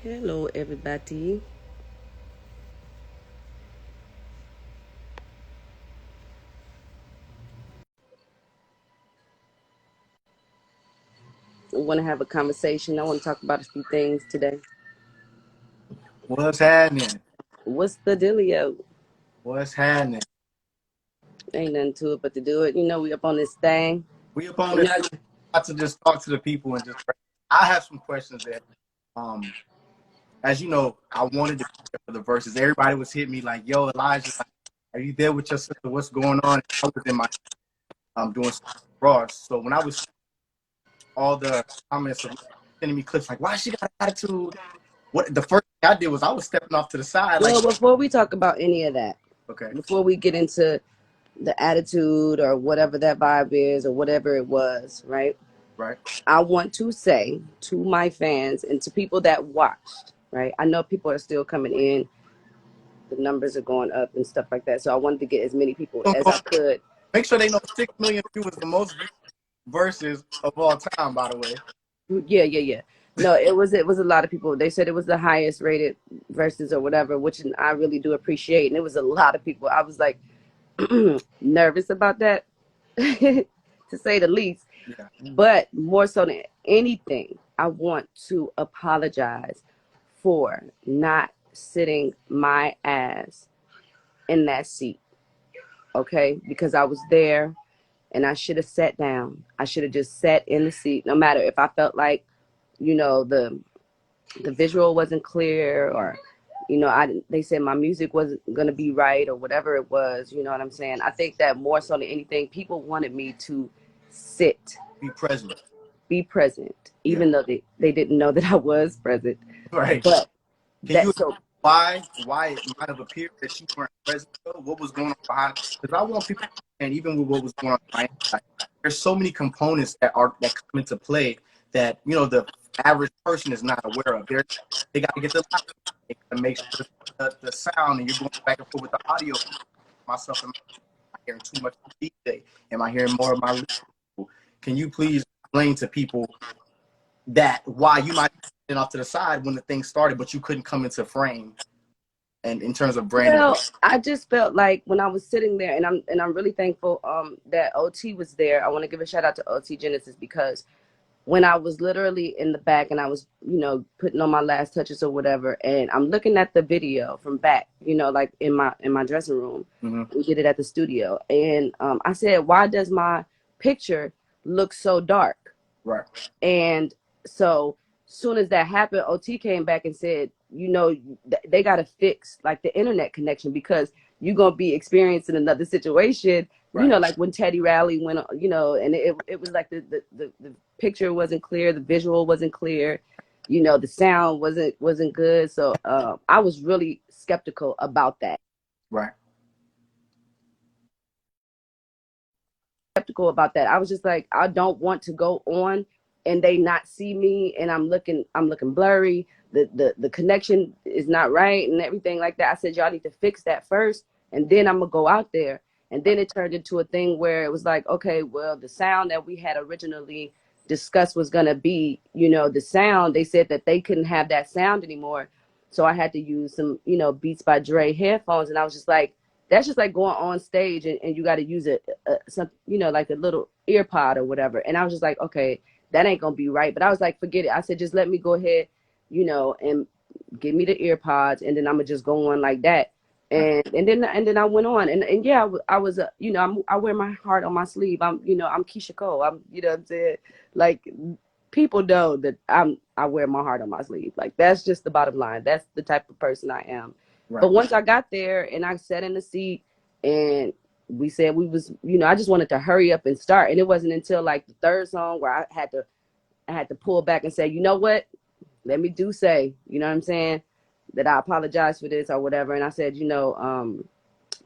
Hello, everybody. I want to have a conversation. I want to talk about a few things today. What's happening? What's the dealio? What's happening? Ain't nothing to it but to do it. We up on this thing. We up on You this know, got to just talk to the people and just. I have some questions that, um, as you know, I wanted to be there for the verses. Everybody was hitting me like, "Yo, Elijah, like, are you there with your sister? What's going on?" I was in my doing some Ross. So when I was all the comments of sending me clips like, "Why she got attitude?" What the first thing I did was I was stepping off to the side like, well, before we talk about any of that, "Okay, before we get into the attitude or whatever that vibe is or whatever it was, right? right, I want to say to my fans and to people that watched, right? I know people are still coming in. The numbers are going up and stuff like that. So I wanted to get as many people as I could. make sure they know 6 million viewers, the most viewed verses of all time, by the way." Yeah. No, it was a lot of people. They said it was the highest rated verses or whatever, which I really do appreciate. And it was a lot of people. I was like nervous about that, to say the least. Yeah, But more so than anything, I want to apologize for not sitting my ass in that seat. Okay, because I was there and I should have sat down. I should have just sat in the seat, no matter if I felt like, the visual wasn't clear, or they said my music wasn't gonna be right or whatever it was. You know what I'm saying? I think that more so than anything, people wanted me to sit, be present. be present, Yeah, even though they didn't know that I was present. right. But Can you that so why it might have appeared that you weren't present though? What was going on behind? Because I want people, and even with what was going on behind, like, there's so many components that come into play that the average person is not aware of. They got to get the light, they got to make sure the sound, and you're going back and forth with the audio. Myself, am I hearing too much of the DJ? Am I hearing more of my? Can you please explain to people that why you might be off to the side when the thing started, but you couldn't come into frame, and in terms of branding? well, I just felt like when I was sitting there, and I'm really thankful that OT was there. I want to give a shout out to OT Genesis, because when I was literally in the back and I was, putting on my last touches or whatever, and I'm looking at the video from back, like in my dressing room. Mm-hmm. We did it at the studio, and I said, "Why does my picture look so dark?" Right. And so soon as that happened, OT came back and said, they got to fix like the internet connection, because you're going to be experiencing another situation, Right. like when Teddy Riley went, and it was like the picture wasn't clear. The visual wasn't clear. The sound wasn't good. So I was really skeptical about that. Right. I was just like, I don't want to go on and they not see me, and I'm looking blurry. The connection is not right and everything like that. I said, y'all need to fix that first, and then I'm gonna go out there. And then it turned into a thing where it was like, okay, well, the sound that we had originally discussed was gonna be, the sound. They said that they couldn't have that sound anymore. So I had to use some, Beats by Dre headphones, and I was just like, that's just like going on stage and you got to use some, like a little ear pod or whatever. And I was just like, okay, that ain't gonna be right. But I was like, forget it. I said, just let me go ahead, and give me the ear pods, and then I'm gonna just go on like that. Right. And then I went on, and yeah, I was I wear my heart on my sleeve. I'm Keisha Cole. I'm, what I'm saying, like, people know that I wear my heart on my sleeve. Like, that's just the bottom line. That's the type of person I am. Right. But once I got there and I sat in the seat, and we said we was, I just wanted to hurry up and start. And it wasn't until like the third song where I had to pull back and say, you know what? Let me say, you know what I'm saying? That I apologize for this or whatever. And I said,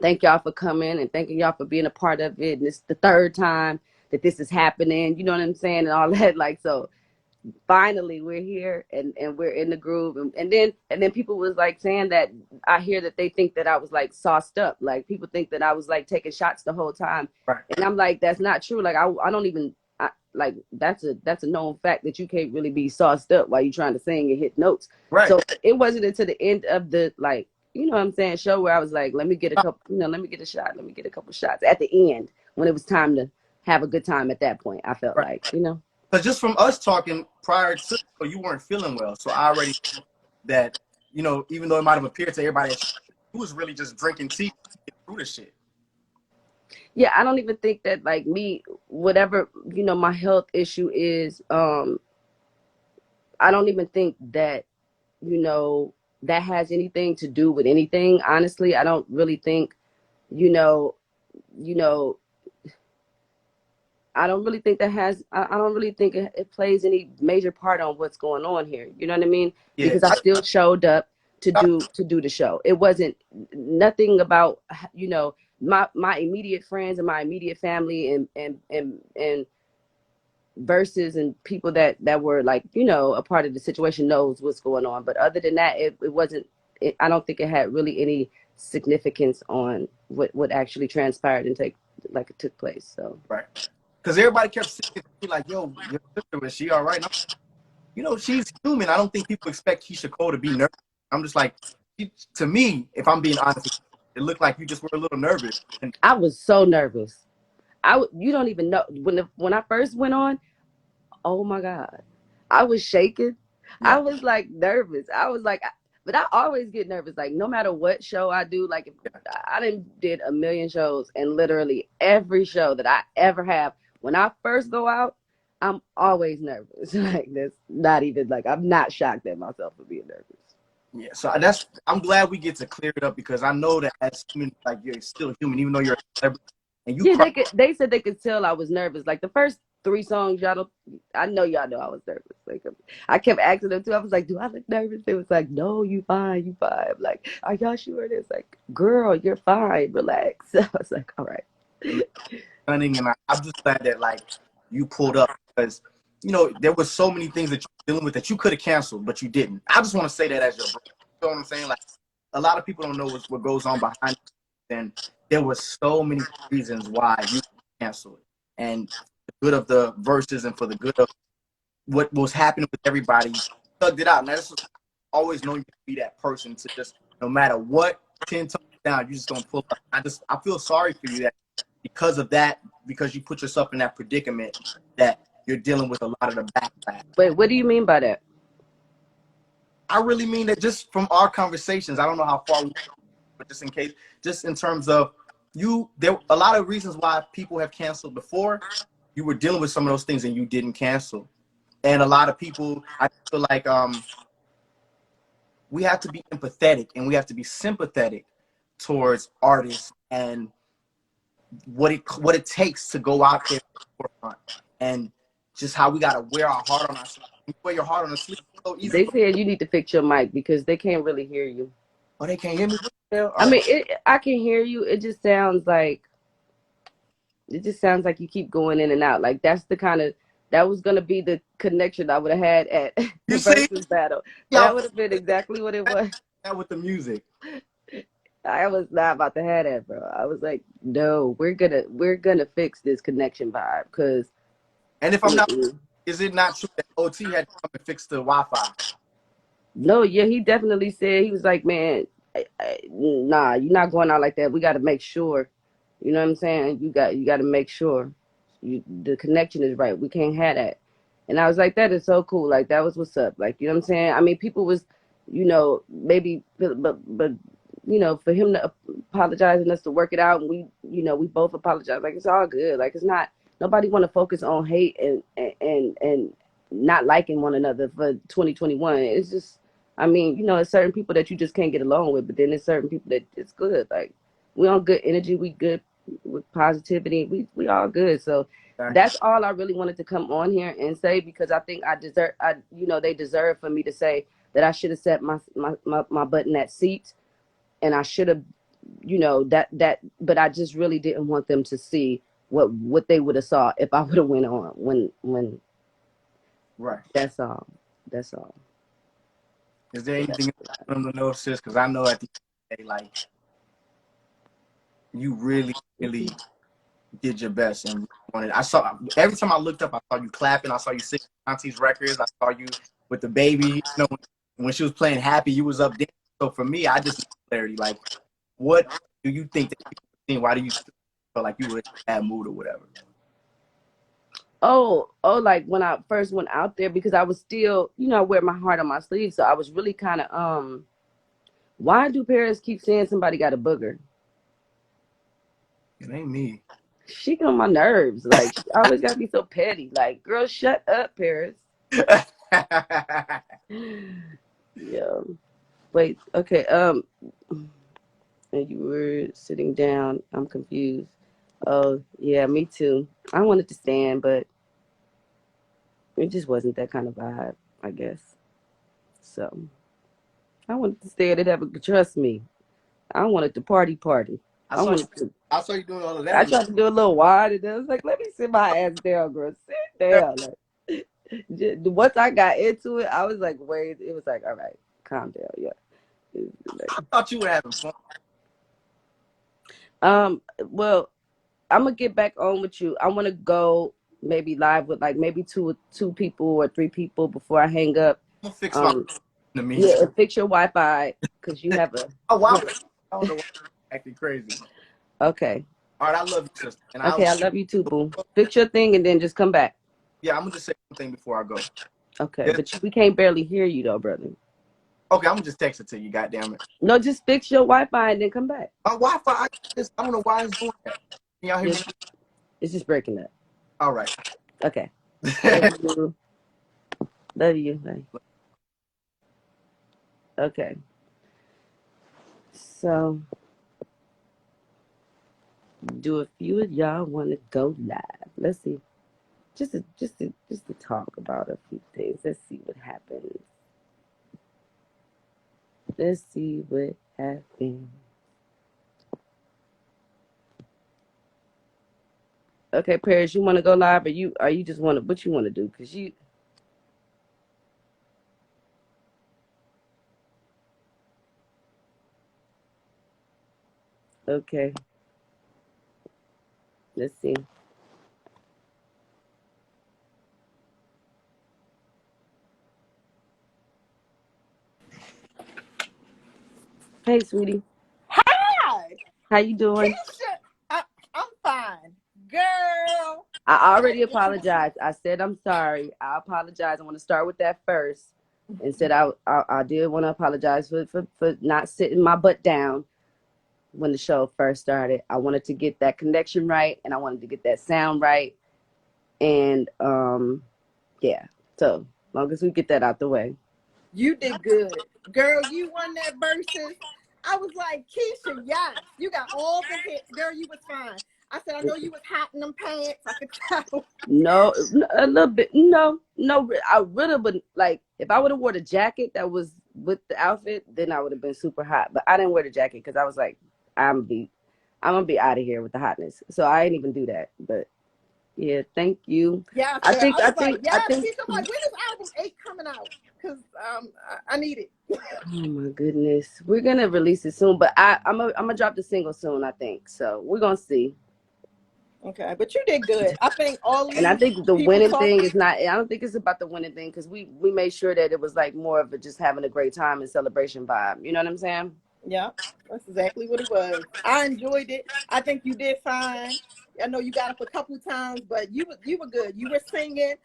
thank y'all for coming and thanking y'all for being a part of it. And it's the third time that this is happening, you know what I'm saying? And all that. Like, so finally we're here and we're in the groove. And then people was like saying that I hear that they think that I was like sauced up. Like people think that I was like taking shots the whole time. Right. And I'm like, that's not true. Like I don't even like that's a known fact that you can't really be sauced up while you're trying to sing and hit notes. Right. So it wasn't until the end of the like, you know what I'm saying, show where I was like, let me get a couple, let me get a shot, let me get a couple shots at the end when it was time to have a good time. At that point I felt Right. like, you know. Because just from us talking prior to, you weren't feeling well. So I already knew that, you know, even though it might have appeared to everybody that you was really just drinking tea to get through the shit. Yeah, I don't even think that like me, whatever, you know, my health issue is, I don't even think that, you know, that has anything to do with anything. Honestly, I don't really think, you know, you know, I don't really think that has, I don't really think it plays any major part on what's going on here. You know what I mean? Yeah. Because I still showed up to do the show. It wasn't nothing about, you know, my immediate friends and my immediate family and verses and people that were like, you know, a part of the situation knows what's going on. But other than that, it wasn't, I don't think it had really any significance on what actually transpired and took place. So Right. Because everybody kept saying to me like, yo, your sister, is she all right? And you know, she's human. I don't think people expect Keisha Cole to be nervous. I'm just like, to me, if I'm being honest, it looked like you just were a little nervous. And I was so nervous. You don't even know when I first went on. Oh my God, I was shaking. I yeah, was like nervous. I was like, but I always get nervous. Like no matter what show I do, like if I did a million shows, and literally every show that I ever have, when I first go out, I'm always nervous. Like that's not even like I'm not shocked at myself for being nervous. yeah. So I'm glad we get to clear it up because I know that as human, like you're still human, even though you're a celebrity and you Yeah, cry. they said they could tell I was nervous. Like the first three songs, I know y'all know I was nervous. Like I kept asking them too. I was like, "Do I look nervous?" They was like, "No, you fine, you fine." I'm like, "Are y'all sure?" It's like, "Girl, you're fine. Relax." I was like, "All right." Stunning, and I'm just glad that like you pulled up because you know there was so many things that you're dealing with that you could have canceled, but you didn't. I just want to say that as your brother. You know what I'm saying? Like a lot of people don't know what goes on behind, and there was so many reasons why you canceled, and for the good of the verses and for the good of what was happening with everybody, you thugged it out. And that's just always known you to be that person to just no matter what 10 toes down, you just don't pull up. I feel sorry for you that because of that, because you put yourself in that predicament that you're dealing with a lot of the backlash. Wait, what do you mean by that? I really mean that just from our conversations, I don't know how far we but just in case, just in terms of there a lot of reasons why people have canceled before. You were dealing with some of those things and you didn't cancel. And a lot of people, I feel like we have to be empathetic and we have to be sympathetic towards artists and what it takes to go out there forefront and just how we gotta wear our heart on our sleeve. You wear your heart on the sleeve so easy. They said you need to fix your mic because they can't really hear you. Oh, they can't hear me. I mean, I can hear you. It just sounds like you keep going in and out. Like that was gonna be the connection I would have had at You the see, versus battle. yeah, That would have been exactly what it was. that with the music. I was not about to have that, bro. I was like, no, we're gonna fix this connection vibe because And if I'm not, is it not true that OT had to come and fix the Wi-Fi? no, yeah, he definitely said he was like, man, nah, you're not going out like that. We got to make sure, you know what I'm saying? You got to make sure the connection is right. We can't have that. And I was like, that is so cool. Like that was what's up. Like you know what I'm saying? I mean, people was, you know, maybe, but you know, for him to apologize and us to work it out, and we both apologize. Like it's all good. Like it's not nobody want to focus on hate and not liking one another for 2021. It's just, I mean, you know, it's certain people that you just can't get along with, but then there's certain people that it's good. Like we on good energy, we good with positivity, we all good. So that's all I really wanted to come on here and say because I think they deserve for me to say that I should have set my butt in that seat and I should have, you know, but I just really didn't want them to see what they would have saw if I would have went on when Right. That's all. That's all. Is there So anything that's else you want to know, sis? Because I know at the end of the day, like, you really, really did your best and wanted. I saw every time I looked up, I saw you clapping. I saw you singing Auntie's records. I saw you with the baby. You know, when she was playing Happy, you was up there. So for me, I just need clarity. Like, what do you think that people were seeing? Why do you feel like you were in a bad mood or whatever? oh, like when I first went out there, because I was still, I wear my heart on my sleeve. So I was really kind of, why do parents keep saying somebody got a booger? It ain't me. She get on my nerves. Like, she always gotta be so petty. Like, girl, shut up, Paris. Yeah. Wait, okay. And you were sitting down. I'm confused. Oh, yeah, me too. I wanted to stand, but it just wasn't that kind of vibe, I guess. So I wanted to stay and have a trust me. I wanted to party. I I saw you. wanted to. I saw you doing all of that I on the. tried to do a little wide, and I was like, "Let me sit my ass down, girl. Sit down." Like, once I got into it, I was like, "Wait." It was like, "All right, calm down." Yeah. I thought you were having fun. Well, I'm gonna get back on with you. I want to go maybe live with like maybe two people or three people before I hang up. I'm gonna fix my Um, in the yeah, meantime. and fix your Wi-Fi because you have a. Oh wow! Yeah. I don't know why I'm acting crazy. Okay. All right, I love you, sister, and Okay, I'll. I love you too, boo. Fix your thing and then just come back. Yeah, I'm gonna just say one thing before I go. Okay, Yeah. but we can't barely hear you though, brother. Okay, I'm gonna just text it to you. Goddamn it. No, just fix your Wi-Fi and then come back. My Wi-Fi. I don't know why it's doing that. Can y'all hear me? Yes, it's just breaking up. All right. Okay. Love you. Love you. Bye. Okay. So, do a few of y'all want to go live? Let's see. Just to talk about a few things. Let's see what happens. Let's see what happens. Okay, Paris, you want to go live, or you just want to what you want to do? Cause you okay. Let's see. Hey, sweetie, Hi, how you doing? Keisha. I'm fine, girl. I I already didn't get you to. apologized. I said I'm sorry. I apologize. I want to start with that first, and said I did want to apologize for not sitting my butt down when the show first started. I wanted to get that connection right, and I wanted to get that sound right, and yeah. So long as we get that out the way. You did good, girl. You won that versus. I was like, Keisha, yes, you got all the hits, girl. You was fine. I said, I know you was hot in them pants. I could tell. No, a little bit. No, no. I would have been like, if I would have wore the jacket that was with the outfit, then I would have been super hot. But I didn't wear the jacket because I was like, I'm gonna be out of here with the hotness. So I didn't even do that. But yeah, thank you. Yes, I girl. think, I I was like, think, I yes, think. Keisha. I'm like, when is album 8 coming out? Because I need it. Oh my goodness, we're gonna release it soon. But I'm gonna drop the single soon. I think so. We're gonna see. Okay, but you did good. I think all And I these think the people winning thing talking. is not. I don't think it's about the winning thing because we made sure that it was like more of a just having a great time and celebration vibe. You know what I'm saying? Yeah, that's exactly what it was. I enjoyed it. I think you did fine. I know you got up a couple times, but you were good. You were singing.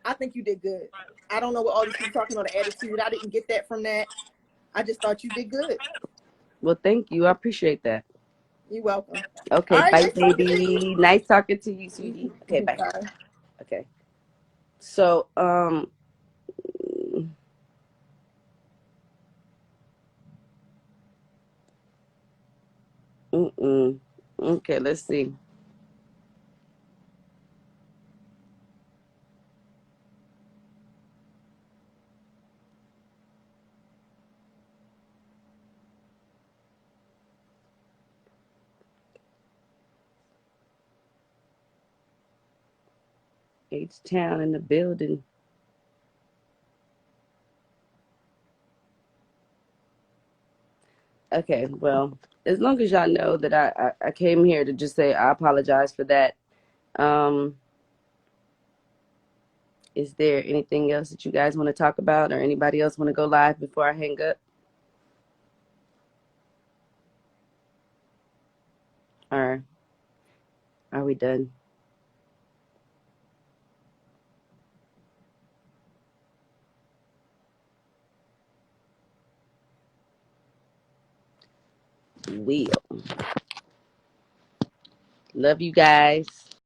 I think you did good. I don't know what all these people talking on the attitude. I didn't get that from that. I just thought you did good. Well, thank you. I appreciate that. You're welcome. All Okay, right, bye, nice talking to baby. Nice talking to you, sweetie. Okay, you. bye. Bye. Okay. So, okay, let's see. H Town in the building. Okay, well, as long as y'all know that I came here to just say I apologize for that. Um, is there anything else that you guys want to talk about, or anybody else want to go live before I hang up? Or are we done? Will. Love you guys.